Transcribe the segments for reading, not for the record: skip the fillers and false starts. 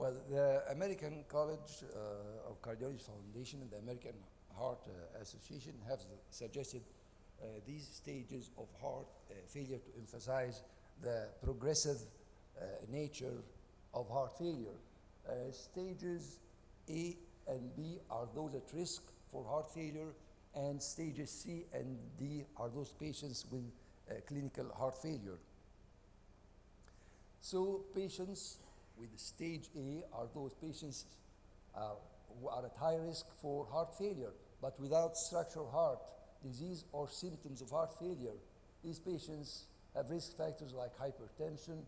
Well, the American College of Cardiology Foundation and the American Heart Association have suggested these stages of heart failure to emphasize the progressive nature of heart failure. Stages A and B are those at risk for heart failure, and stages C and D are those patients with clinical heart failure. So patients with stage A are those patients who are at high risk for heart failure, but without structural heart disease or symptoms of heart failure. These patients have risk factors like hypertension,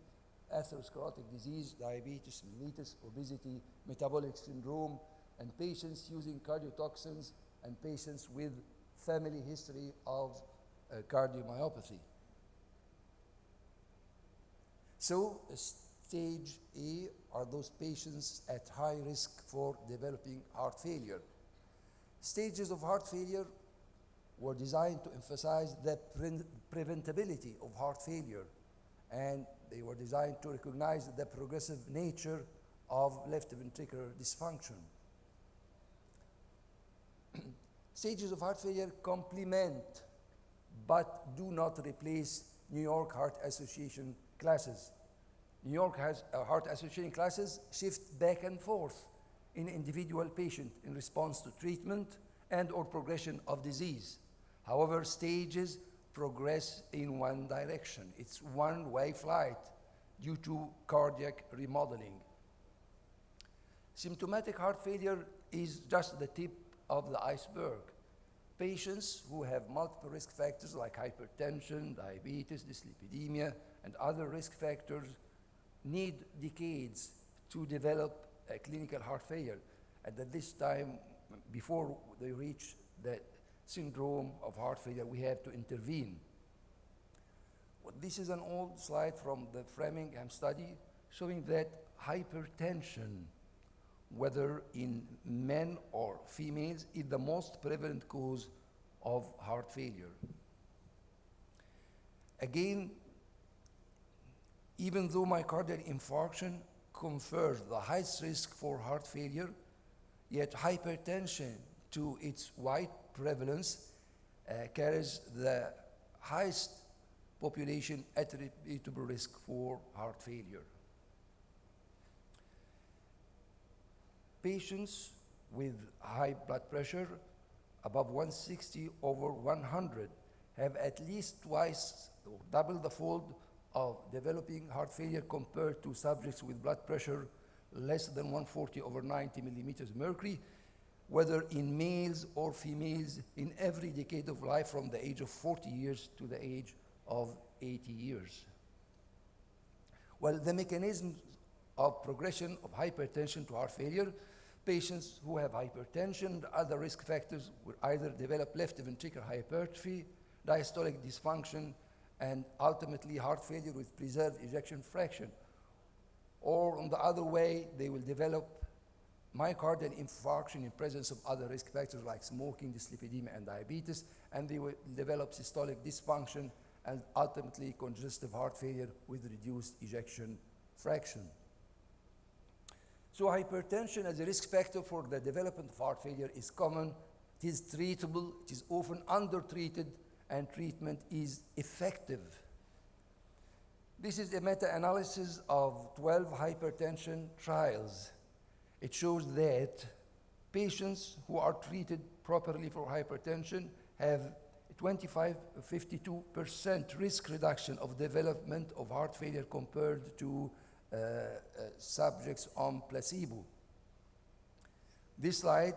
atherosclerotic disease, diabetes, mellitus, obesity, metabolic syndrome, and patients using cardiotoxins, and patients with family history of cardiomyopathy. So stage A are those patients at high risk for developing heart failure. Stages of heart failure were designed to emphasize the preventability of heart failure, and they were designed to recognize the progressive nature of left ventricular dysfunction. Stages of heart failure complement but do not replace New York Heart Association classes. New York Heart Association classes shift back and forth in individual patient in response to treatment and or progression of disease. However, stages progress in one direction. It's one-way flight due to cardiac remodeling. Symptomatic heart failure is just the tip of the iceberg. Patients who have multiple risk factors like hypertension, diabetes, dyslipidemia, and other risk factors need decades to develop a clinical heart failure. And at this time, before they reach the syndrome of heart failure, we have to intervene. Well, this is an old slide from the Framingham study showing that hypertension, whether in men or females, is the most prevalent cause of heart failure. Again, even though myocardial infarction confers the highest risk for heart failure, yet hypertension, to its wide prevalence, carries the highest population attributable risk for heart failure. Patients with high blood pressure above 160/100 have at least twice or double the fold of developing heart failure compared to subjects with blood pressure less than 140/90 millimeters mercury, whether in males or females in every decade of life from the age of 40 years to the age of 80 years. Well, the mechanisms of progression of hypertension to heart failure, patients who have hypertension and other risk factors will either develop left ventricular hypertrophy, diastolic dysfunction, and ultimately heart failure with preserved ejection fraction. Or on the other way, they will develop myocardial infarction in presence of other risk factors like smoking, dyslipidemia, and diabetes, and they will develop systolic dysfunction and ultimately congestive heart failure with reduced ejection fraction. So hypertension as a risk factor for the development of heart failure is common, it is treatable, it is often undertreated, and treatment is effective. This is a meta-analysis of 12 hypertension trials. It shows that patients who are treated properly for hypertension have 52% risk reduction of development of heart failure compared to subjects on placebo. This slide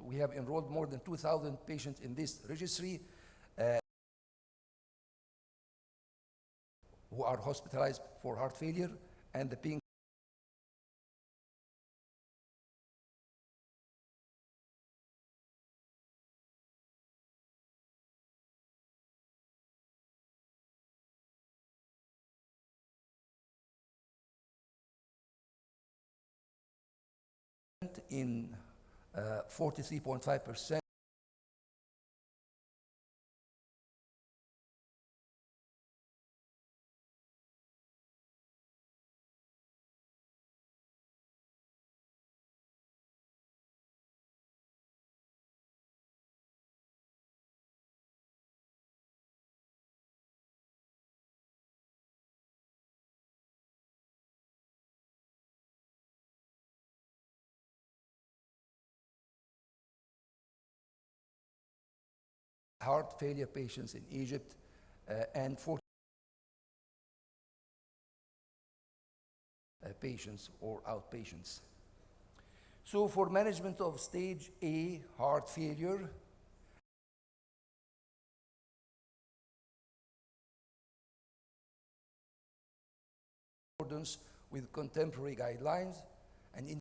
we have enrolled more than 2,000 patients in this registry who are hospitalized for heart failure, and the pink in 43.5%. Heart failure patients in Egypt and 40 patients or outpatients. So for management of stage A heart failure, in accordance with contemporary guidelines and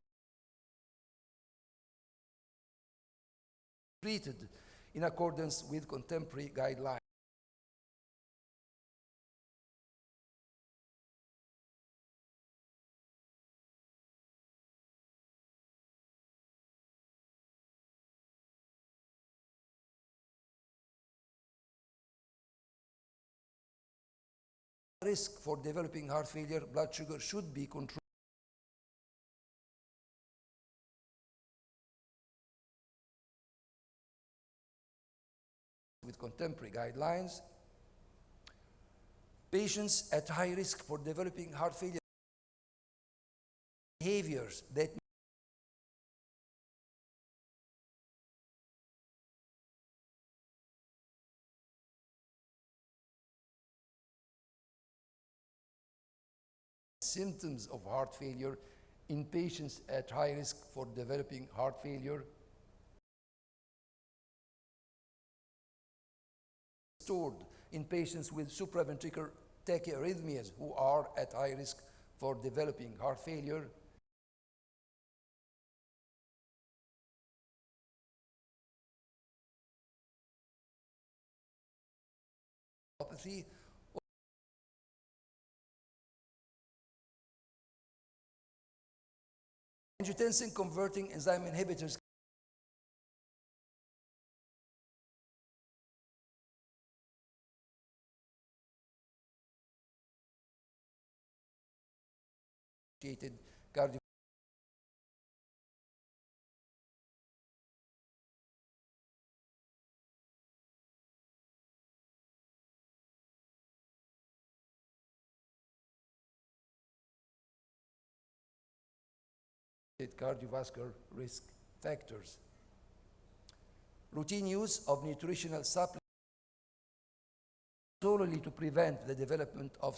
treated in accordance with contemporary guidelines. Risk for developing heart failure, blood sugar should be controlled with contemporary guidelines. Patients at high risk for developing heart failure, behaviors that symptoms of heart failure in patients at high risk for developing heart failure. Stored in patients with supraventricular tachyarrhythmias who are at high risk for developing heart failure. Angiotensin converting enzyme inhibitors cardio cardiovascular risk factors. Routine use of nutritional supplements solely to prevent the development of